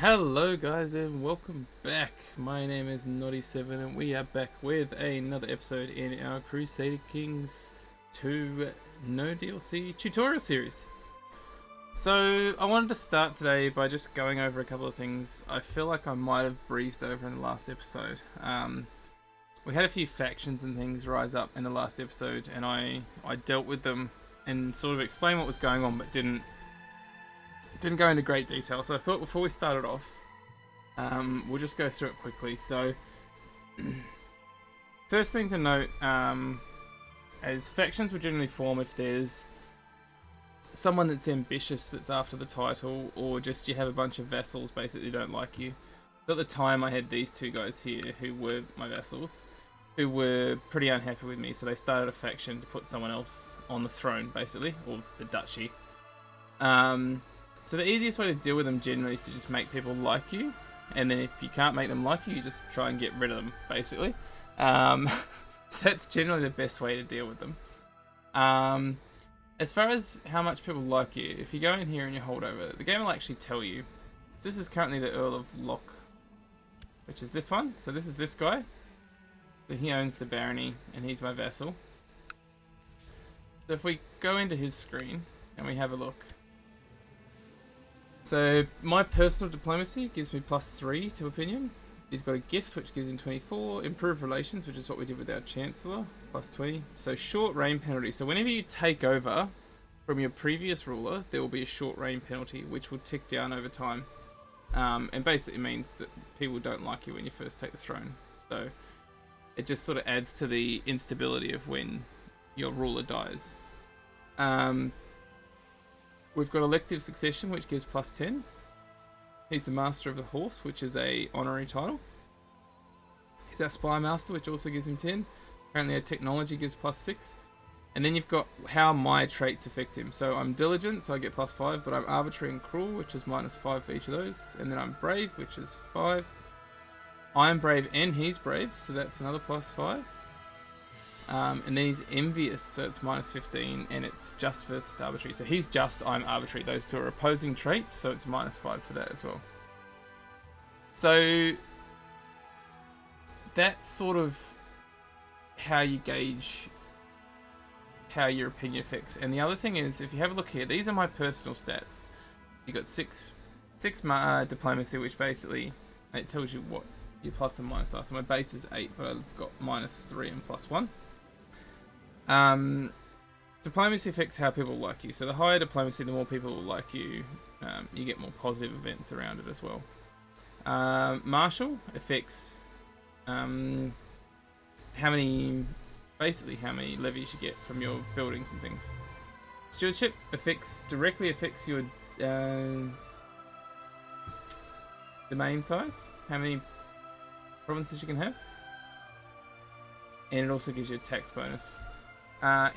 Hello guys and welcome back. My name is Noddy7 and we are back with another episode in our Crusader Kings 2 no DLC tutorial series. So I wanted to start today by just going over a couple of things I feel like I might have breezed over in the last episode. We had a few factions and things rise up in the last episode and I dealt with them and sort of explained what was going on but didn't go into great detail, so I thought before we started off, we'll just go through it quickly. So, first thing to note, as factions will generally form if there's someone that's ambitious that's after the title, or just you have a bunch of vassals basically don't like you. So at the time I had these two guys here who were my vassals, who were pretty unhappy with me, so they started a faction to put someone else on the throne, basically, or the duchy. So the easiest way to deal with them generally is to just make people like you, and then if you can't make them like you, you just try and get rid of them, basically. So that's generally the best way to deal with them. As far as how much people like you, if you go in here and you hold over, the game will actually tell you. So this is currently the Earl of Loch, which is this one. So this is this guy. So he owns the barony, and he's my vassal. So if we go into his screen, and we have a look. So my personal diplomacy gives me +3 to opinion. He's got a gift which gives him 24. Improved relations, which is what we did with our chancellor, +20. So short reign penalty. So whenever you take over from your previous ruler, there will be a short reign penalty which will tick down over time. And basically means that people don't like you when you first take the throne. So it just sort of adds to the instability of when your ruler dies. We've got elective succession, which gives +10. He's the master of the horse, which is a honorary title. He's our spy master, which also gives him 10. Apparently our technology gives +6. And then you've got how my traits affect him. So I'm diligent, so I get +5, but I'm arbitrary and cruel, which is -5 for each of those. And then I'm brave, which is 5. I'm brave and he's brave, so that's another +5. And then he's envious, so it's -15, and it's just versus arbitrary. So he's just, I'm arbitrary. Those two are opposing traits, so it's -5 for that as well. So that's sort of how you gauge how your opinion affects. And the other thing is, if you have a look here, these are my personal stats. You got six diplomacy, which basically it tells you what your plus and minus are. So my base is 8, but I've got -3 and +1. Diplomacy affects how people like you. So the higher diplomacy, the more people like you. You get more positive events around it as well. Martial affects how many levies you get from your buildings and things. Stewardship directly affects your domain size, how many provinces you can have, and it also gives you a tax bonus.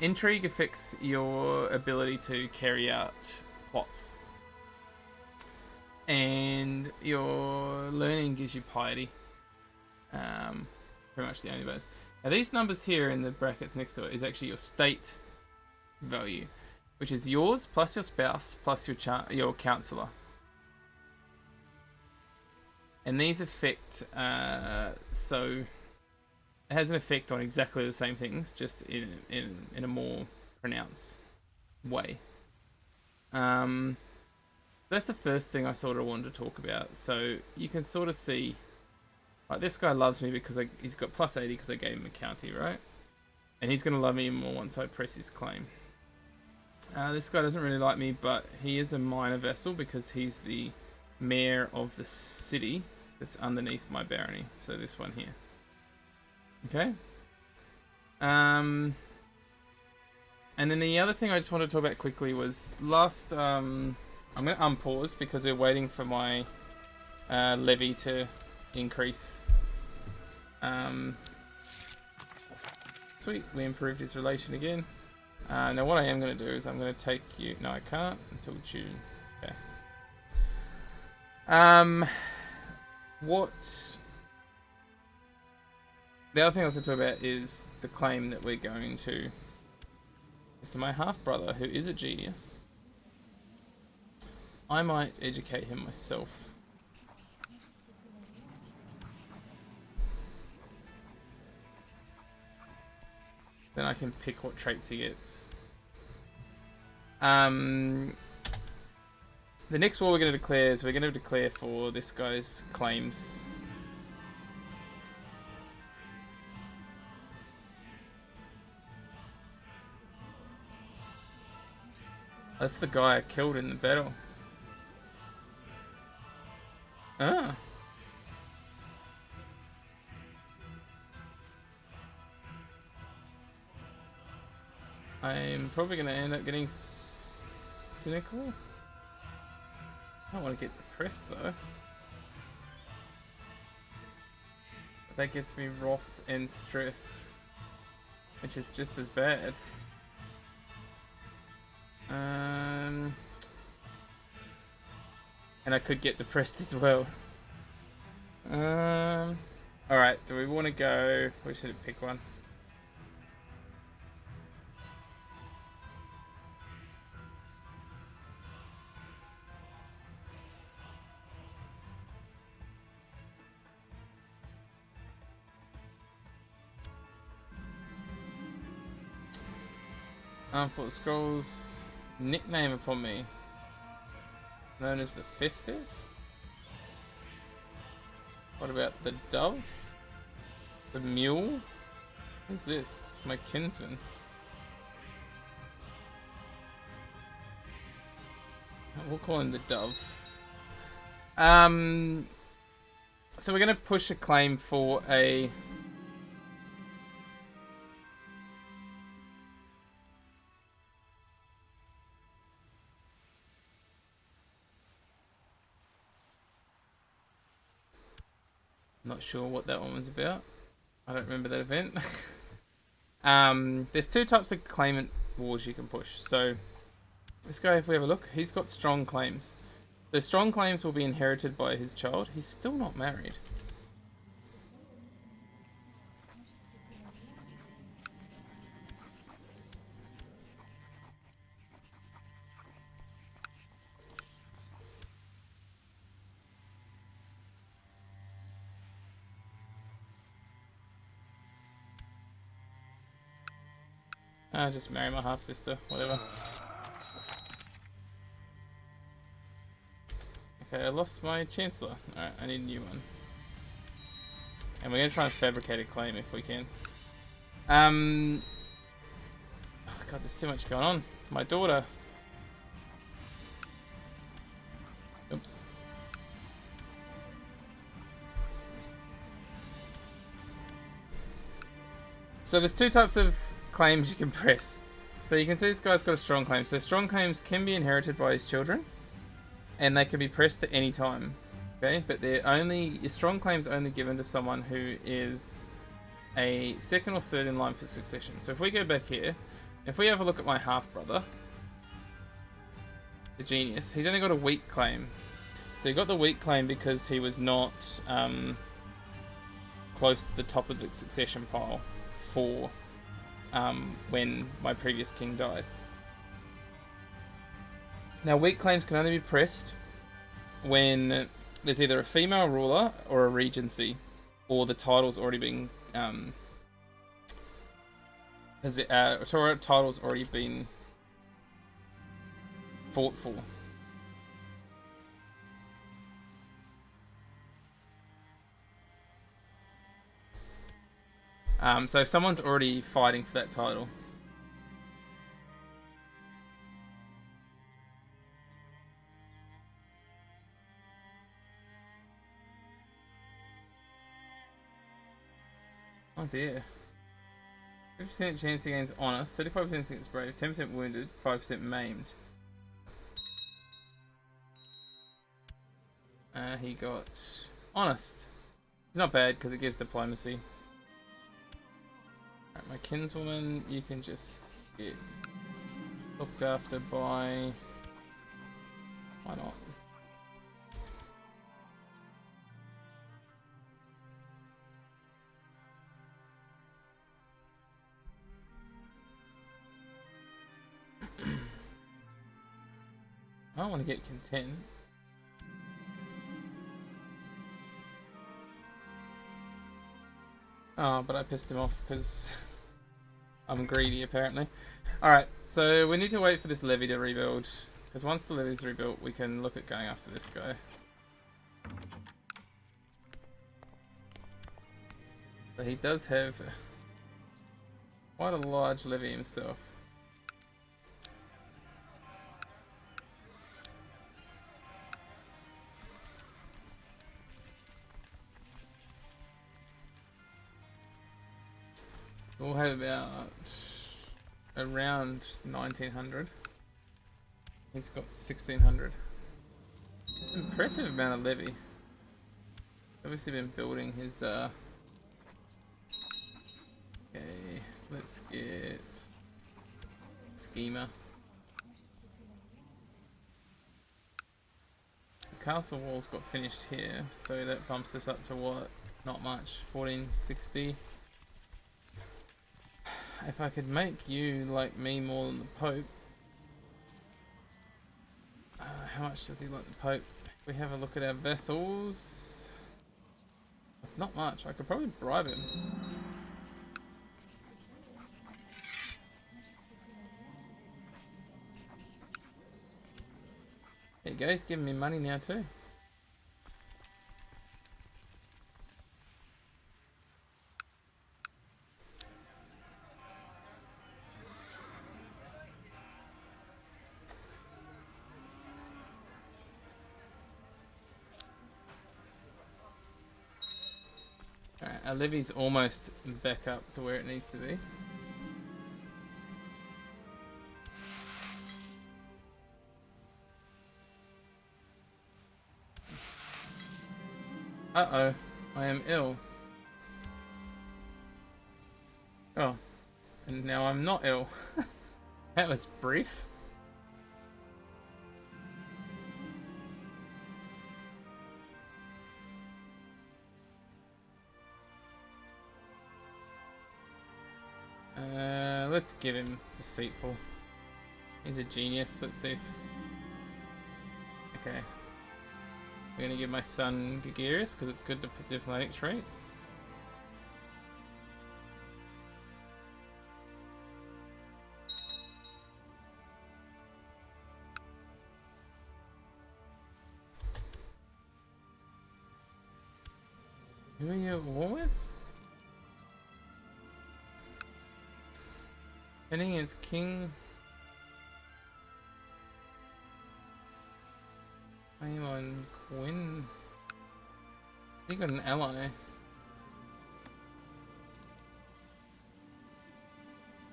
Intrigue affects your ability to carry out plots. And your learning gives you piety. Pretty much the only bonus. Now these numbers here in the brackets next to it is actually your state value, which is yours plus your spouse plus your counselor. And these affect, so it has an effect on exactly the same things, just in a more pronounced way. That's the first thing I sort of wanted to talk about. So you can sort of see, like, this guy loves me because he's got +80 because I gave him a county, right? And he's going to love me more once I press his claim. This guy doesn't really like me, but he is a minor vassal because he's the mayor of the city that's underneath my barony. So this one here. Okay. And then the other thing I just wanted to talk about quickly was last. I'm going to unpause because we're waiting for my levy to increase. Sweet, we improved his relation again. Now what I am going to do is I'm going to take you. No, I can't until June. Okay. What? The other thing I was going to talk about is the claim that we're going to. So my half-brother, who is a genius, I might educate him myself. then I can pick what traits he gets. The next war we're going to declare is we're going to declare for this guy's claims. That's the guy I killed in the battle. Ah. I'm probably going to end up getting cynical. I don't want to get depressed though. But that gets me wroth and stressed, which is just as bad. And I could get depressed as well. Alright, do we want to go... We should pick one. For the scrolls, nickname upon me, known as the Festive. What about the Dove? The Mule? Who's this? My kinsman. We'll call him the Dove. So we're gonna push a claim for a... Not sure what that one was about. I don't remember that event. There's two types of claimant wars you can push. So this guy, if we have a look, he's got strong claims. The strong claims will be inherited by his child. He's still not married. I'll just marry my half-sister, whatever. Okay, I lost my Chancellor. Alright, I need a new one. And we're going to try and fabricate a claim if we can. Oh God, there's too much going on. My daughter. Oops. So there's two types of claims you can press. So you can see this guy's got a strong claim. So strong claims can be inherited by his children, and they can be pressed at any time. Okay, but they're only strong claims only given to someone who is a second or third in line for succession. So if we go back here, if we have a look at my half brother, the genius, he's only got a weak claim. So he got the weak claim because he was not close to the top of the succession pile for when my previous king died. Now, weak claims can only be pressed when there's either a female ruler or a regency, or the title's already been title's already been fought for. So if someone's already fighting for that title. Oh dear. 50% chance against honest, 35% against brave, 10% wounded, 5% maimed. He got honest. It's not bad because it gives diplomacy. Alright, my kinswoman, you can just get looked after by... Why not? I don't want to get content. Oh, but I pissed him off because I'm greedy, apparently. Alright, so we need to wait for this levy to rebuild. Because once the levy's rebuilt, we can look at going after this guy. So he does have quite a large levy himself. We'll have about around 1900. He's got 1600. Impressive amount of levy. Obviously been building his okay, let's get schema. The castle walls got finished here, so that bumps us up to what? Not much. 1460. If I could make you like me more than the Pope. How much does he like the Pope? If we have a look at our vessels. It's not much. I could probably bribe him. There you go, he's giving me money now too. Alright, our levy's almost back up to where it needs to be. Uh-oh, I am ill. Oh, and now I'm not ill. That was brief. Let's give him deceitful. He's a genius. Let's see. Okay. We're gonna give my son Gregarious because it's good to put diplomatic trait. Who are you at war with? Heading against King. Anyone Quinn? He got an ally.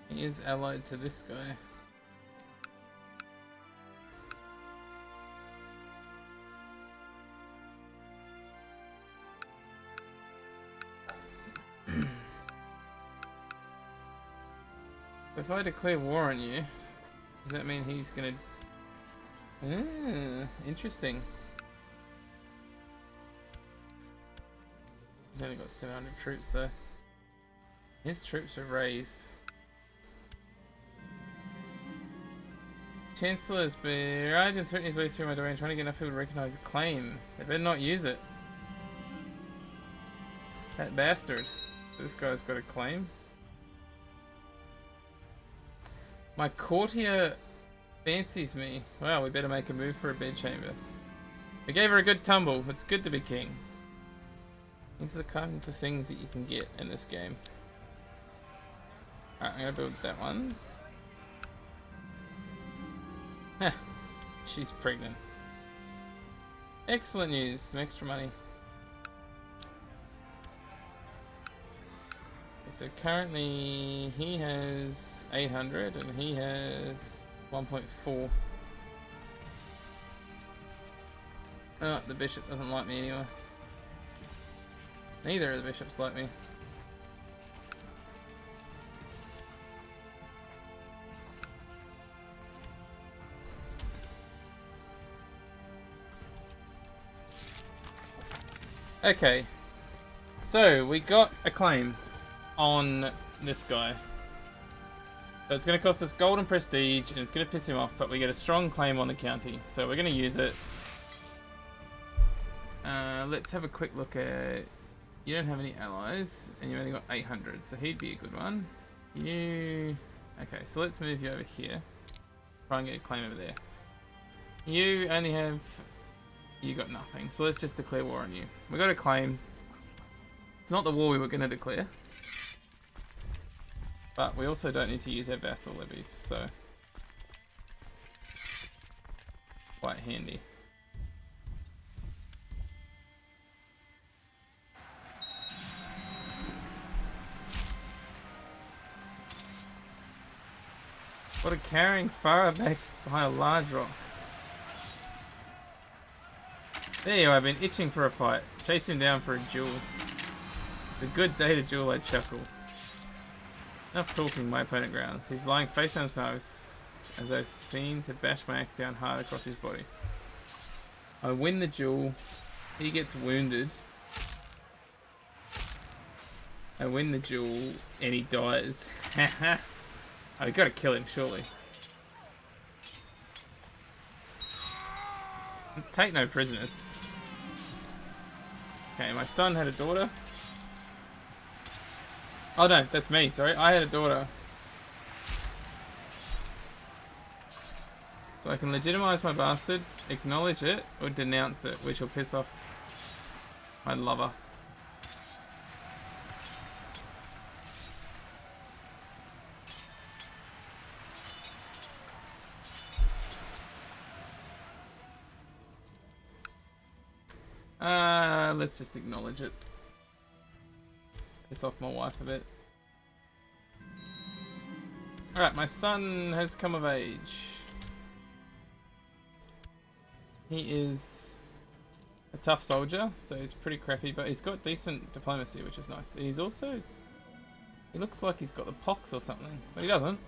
He is allied to this guy. If I declare war on you, does that mean he's gonna... interesting. He's only got 700 troops though. His troops are raised. Chancellor has been right and threatening his way through my domain, trying to get enough people to recognize a claim. They better not use it. That bastard. So this guy's got a claim. My courtier fancies me. Wow, we better make a move for a bedchamber. We gave her a good tumble. It's good to be king. These are the kinds of things that you can get in this game. Alright, I'm gonna build that one. Heh, she's pregnant. Excellent news, some extra money. So currently he has 800 and he has 1.4. Oh, the bishop doesn't like me anyway. Neither of the bishops like me. Okay, so we got a claim on this guy. So it's going to cost us gold and prestige, and it's going to piss him off, but we get a strong claim on the county. So we're going to use it. Let's have a quick look at... You don't have any allies, and you only got 800, so he'd be a good one. You... Okay, so let's move you over here. Try and get a claim over there. You only have... You got nothing, so let's just declare war on you. We got a claim. It's not the war we were going to declare. But we also don't need to use our vassal levies, so... Quite handy. What a carrying far back behind a large rock. There you are, I've been itching for a fight. Chase him down for a duel. It's a good day to duel, I chuckle. Enough talking, my opponent grounds. He's lying face down snow as I've seen to bash my axe down hard across his body. I win the duel. He gets wounded. I win the duel and he dies. Haha. Oh, we gotta kill him, surely. Take no prisoners. Okay, my son had a daughter. Oh no, that's me, sorry. I had a daughter. So I can legitimize my bastard, acknowledge it, or denounce it, which will piss off my lover. Let's just acknowledge it. Piss off my wife a bit. Alright, my son has come of age. He is a tough soldier, so he's pretty crappy, but he's got decent diplomacy, which is nice. He's also... He looks like he's got the pox or something, but he doesn't.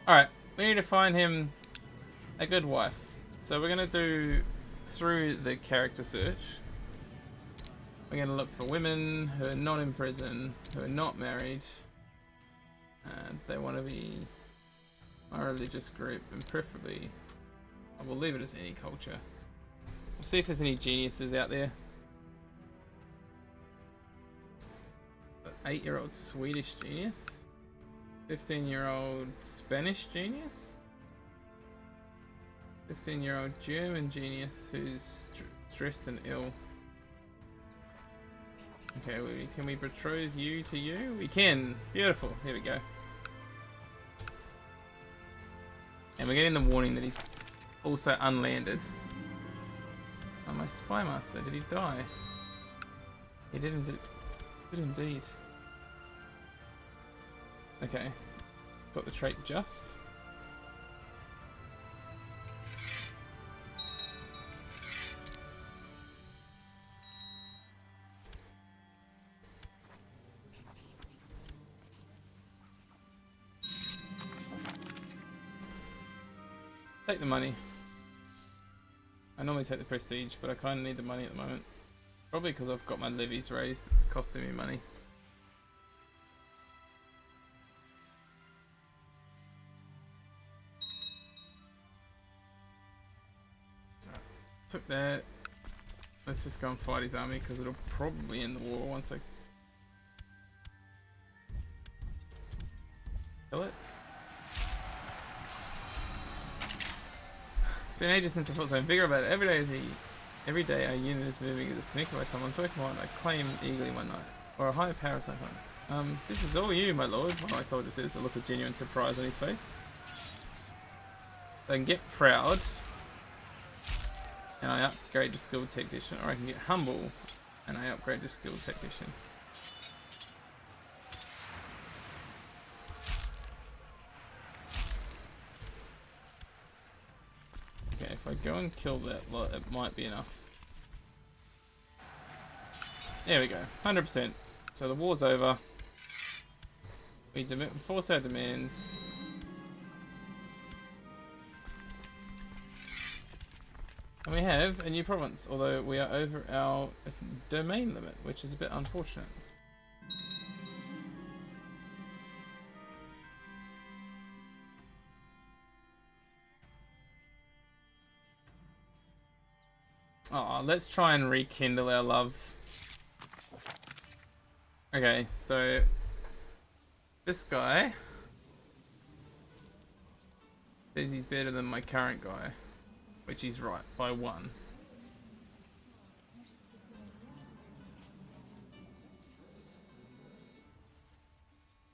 Alright, we need to find him a good wife. So we're going to do through the character search. We're going to look for women who are not in prison, who are not married, and they want to be a religious group, and preferably, I will leave it as any culture. We'll see if there's any geniuses out there. 8-year-old Swedish genius? 15-year-old Spanish genius? 15-year-old German genius who's stressed and ill. Okay, can we betroth you to you? We can! Beautiful, here we go. And we're getting the warning that he's also unlanded. Oh, my spy master, did he die? He did indeed. Okay, got the trait just. Take the money. I normally take the prestige, but I kind of need the money at the moment. Probably because I've got my levies raised, it's costing me money. Right, took that. Let's just go and fight his army because it'll probably end the war once I kill it. It's been ages since I felt so vigor about it. Every day our unit is moving as if connected by someone's working on. I claim eagerly one night. Or a higher power of some kind. This is all you, my lord, one of my soldiers says, a look of genuine surprise on his face. So I can get proud. And I upgrade to skilled technician. Or I can get humble. And I upgrade to skilled technician. Okay, if I go and kill that lot, it might be enough. There we go, 100%. So the war's over. We force our demands. And we have a new province, although we are over our domain limit, which is a bit unfortunate. Oh, let's try and rekindle our love. Okay, so this guy says he's better than my current guy, which he's right by 1.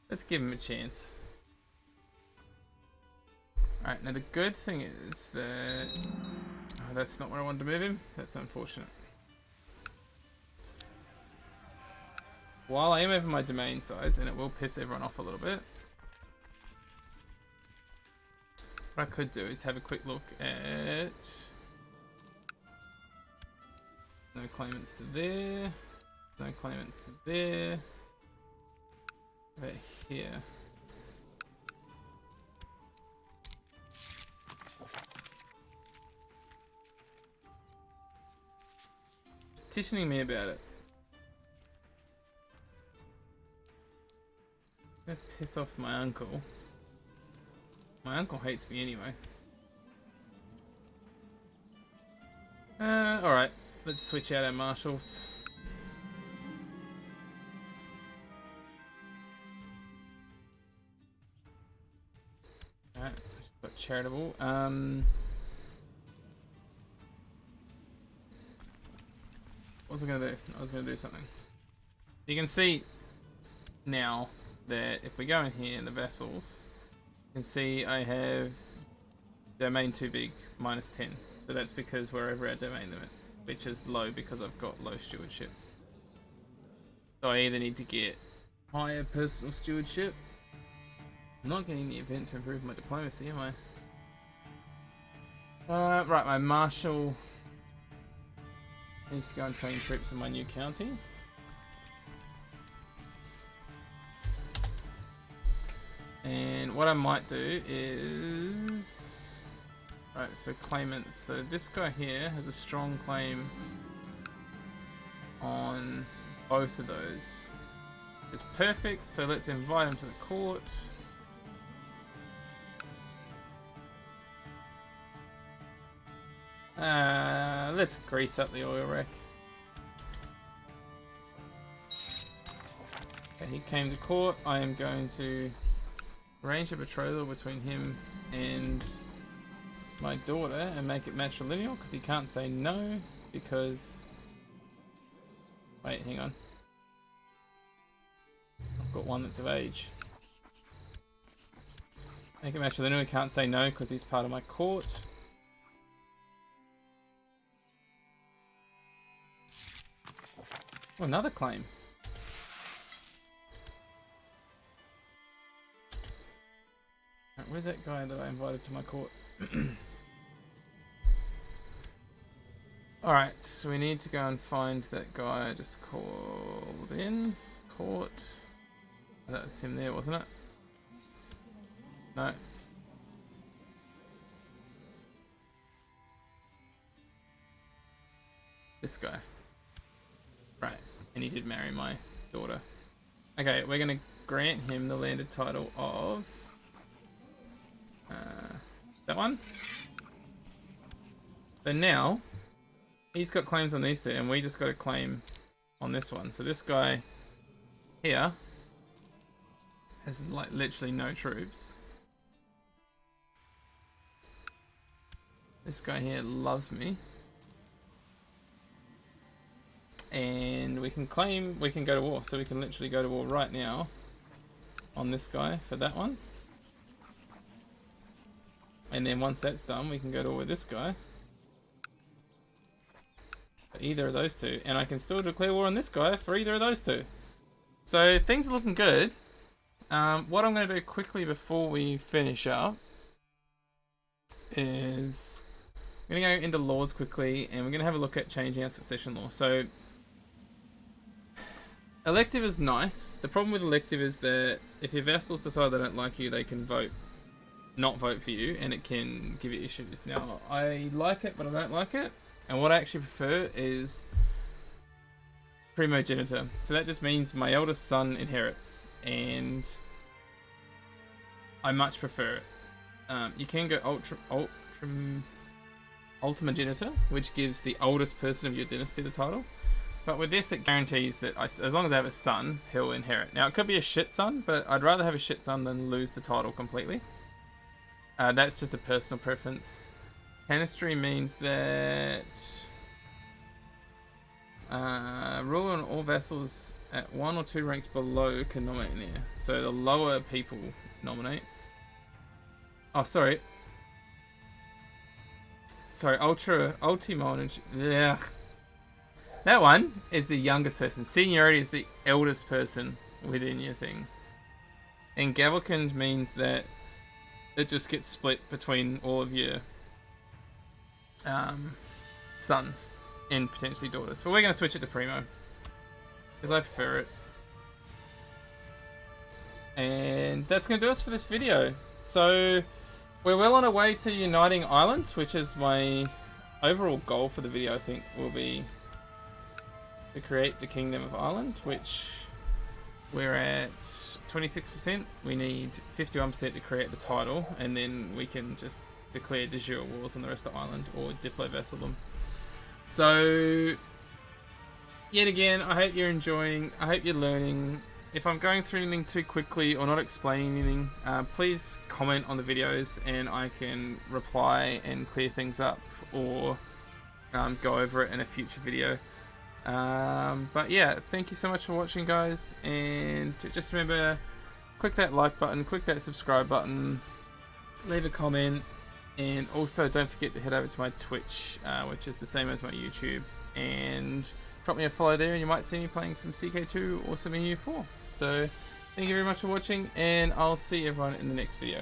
Let's give him a chance. Alright, now the good thing is that... Oh, that's not where I wanted to move him. That's unfortunate. While I am over my domain size, and it will piss everyone off a little bit, what I could do is have a quick look at... No claimants to there. No claimants to there. Right here. Petitioning me about it. I'm gonna piss off my uncle. My uncle hates me anyway. Alright. Let's switch out our marshals. Alright, just got charitable. What was I gonna do? I was gonna do something. You can see now that if we go in here in the vessels, you can see I have domain too big, -10. So that's because we're over our domain limit, which is low because I've got low stewardship. So I either need to get higher personal stewardship. I'm not getting the event to improve my diplomacy, am I? Right, my marshal needs to go and train troops in my new county. And what I might do is... Right, so claimants. So this guy here has a strong claim on both of those. It's perfect, so let's invite him to the court. Let's grease up the oil wreck. Okay, he came to court. I am going to arrange a betrothal between him and my daughter and make it matrilineal because he can't say no because... Wait, hang on. I've got one that's of age. Make it matrilineal, he can't say no because he's part of my court. Oh, another claim. Right, where's that guy that I invited to my court? Alright, so we need to go and find that guy I just called in. Court. That was him there, wasn't it? No. This guy. Right, and he did marry my daughter. Okay, we're going to grant him the landed title of... that one. So now, he's got claims on these two, and we just got a claim on this one. So this guy here has like literally no troops. This guy here loves me. And we can claim, we can go to war. So we can literally go to war right now on this guy for that one. And then once that's done, we can go to war with this guy. For either of those two. And I can still declare war on this guy for either of those two. So things are looking good. What I'm going to do quickly before we finish up is I'm going to go into laws quickly and we're going to have a look at changing our succession law. So elective is nice. The problem with elective is that if your vassals decide they don't like you, they can not vote for you, and it can give you issues. Now, I like it, but I don't like it. And what I actually prefer is primogeniture. So that just means my eldest son inherits, and I much prefer it. You can go ultimogeniture, which gives the oldest person of your dynasty the title. But with this, it guarantees that as long as I have a son, he'll inherit. Now, it could be a shit son, but I'd rather have a shit son than lose the title completely. That's just a personal preference. Tanistry means that ruler on all vassals at 1 or 2 ranks below can nominate an heir. So the lower people nominate. Oh, sorry. Sorry, Ultimo. Yeah. That one is the youngest person. Seniority is the eldest person within your thing. And Gavelkind means that it just gets split between all of your sons and potentially daughters. But we're going to switch it to Primo because I prefer it. And that's going to do us for this video. So we're well on our way to uniting Ireland, which is my overall goal for the video. I think will be to create the Kingdom of Ireland, which we're at 26%. We need 51% to create the title, and then we can just declare de jure wars on the rest of Ireland or Diplo vassal them. So, yet again, I hope you're enjoying. I hope you're learning. If I'm going through anything too quickly or not explaining anything, please comment on the videos and I can reply and clear things up or go over it in a future video. But yeah, thank you so much for watching, guys, and just remember, click that like button, click that subscribe button, leave a comment, and also don't forget to head over to my Twitch, which is the same as my YouTube, and drop me a follow there and you might see me playing some CK2 or some EU4. So thank you very much for watching, and I'll see everyone in the next video.